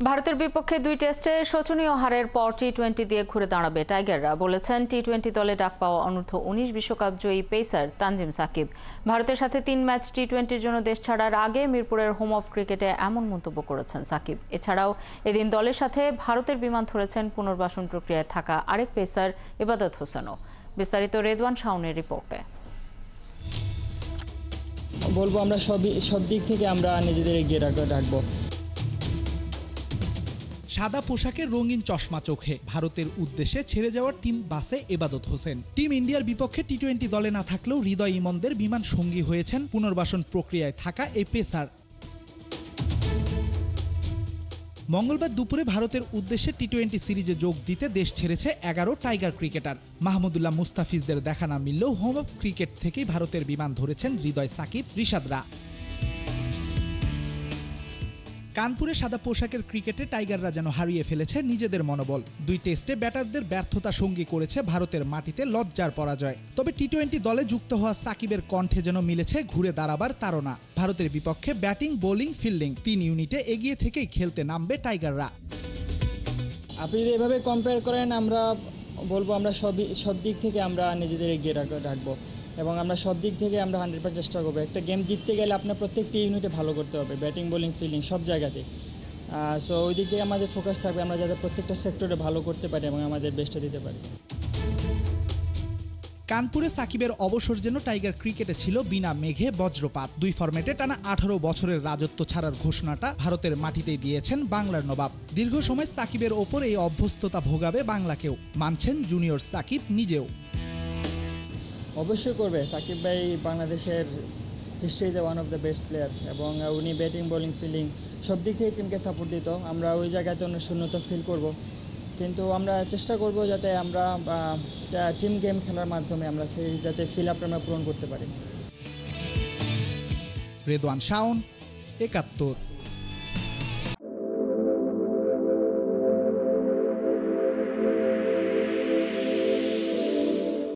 ভারতের বিপক্ষে ২ টেস্টে শোচনীয় হারের পর টি-20 দিয়ে ঘুরে দাঁড়াবে টাইগাররা, বলেছেন টি-20 দলে ডাক পাওয়া অনূর্ধ্ব-19 বিশ্বকাপ জয়ী পেসার তানজিম সাকিব। ভারতের সাথে ৩ ম্যাচ টি-20-র জন্য দেশ ছাড়ার আগে মিরপুরের হোম অফ ক্রিকেটে এমন মন্তব্য করেছেন সাকিব। এছাড়াও এদিন দলের সাথে ভারতের বিমান ধরেছেন পুনর্বাসন প্রক্রিয়ায় থাকা আরেক পেসার ইবাদত হোসেনও। বিস্তারিত রেদওয়ান শাওনের রিপোর্টে। বলবো আমরা সব দিক থেকে আমরা নিজেদের এগিয়ে রাখবো। সাদা পোশাকের রঙিন চশমা চোখে ভারতের উদ্দেশ্যে ছেড়ে যাওয়ার টিম বাসে ইবাদত হোসেন। টিম ইন্ডিয়ার বিপক্ষে টি-20 দলে না থাকলেও হৃদয় ইমনদের বিমান সঙ্গী হয়েছেন পুনর্বাসন প্রক্রিয়ায় থাকা এই পেসার। মঙ্গলবার দুপুরে ভারতের উদ্দেশ্যে টি-20 সিরিজে যোগ দিতে দেশ ছেড়েছে 11 টাইগার ক্রিকেটার। মাহমুদুল্লাহ মুস্তাফিজদের দেখা না মিললেও হোম অফ ক্রিকেট থেকেই ভারতের বিমান ধরেছেন হৃদয়, সাকিব, রিশাদরা। কানপুরে সাদা পোশাকের ক্রিকেটে টাইগাররা যেন হারিয়ে ফেলেছে নিজেদের মনোবল। ২ টেস্টে ব্যাটারদের ব্যর্থতা সঙ্গী করেছে ভারতের মাটিতে লজ্জার পরাজয়। তবে টি-20 দলে যুক্ত হওয়া সাকিবের কণ্ঠে যেন মিলেছে ঘুরে দাঁড়াবার তাড়না। ভারতের বিপক্ষে ব্যাটিং, বোলিং, ফিল্ডিং 3 ইউনিটে এগিয়ে থেকেই খেলতে নামবে টাইগাররা। আপনি যদি এভাবে কম্পেয়ার করেন, আমরা বলবো আমরা সব দিক থেকে আমরা নিজেদের এগিয়ে রাখবো এবং আমরা সব দিক থেকে আমরা 100% চেষ্টা করবো। একটা গেম জিততে গেলে আপনার প্রত্যেকটি ইউনিটে ভালো করতে হবে, ব্যাটিং, বোলিং, ফিল্ডিং সব জায়গাতে। সো ওই দিক থেকে আমাদের ফোকাস থাকবে, আমরা যাতে প্রত্যেকটা সেক্টরে ভালো করতে পারি এবং আমাদের বেস্টটা দিতে পারি। কানপুরে সাকিবের অবসর যেন টাইগার ক্রিকেটে ছিল বিনা মেঘে বজ্রপাত। 2 ফরম্যাটে টানা 18 বছরের রাজত্ব ছাড়ার ঘোষণাটা ভারতের মাটিতেই দিয়েছেন বাংলার নবাব। দীর্ঘ সময় সাকিবের ওপর এই অভ্যস্ততা ভোগাবে বাংলাকেও, মানছেন জুনিয়র সাকিব নিজেও। অবশ্যই করবে। সাকিব ভাই বাংলাদেশের হিস্ট্রিতে one of the best player এবং উনি ব্যাটিং, বোলিং, ফিল্ডিং সব দিক থেকে টিমকে সাপোর্ট দিত। আমরা ওই জায়গাতে অনেক শূন্যতা ফিল করব, কিন্তু আমরা চেষ্টা করব যাতে আমরা টিম গেম খেলার মাধ্যমে আমরা সেই যাতে ফিল আপটা আমরা পূরণ করতে পারি। রেদওয়ান শাওন, ৭১।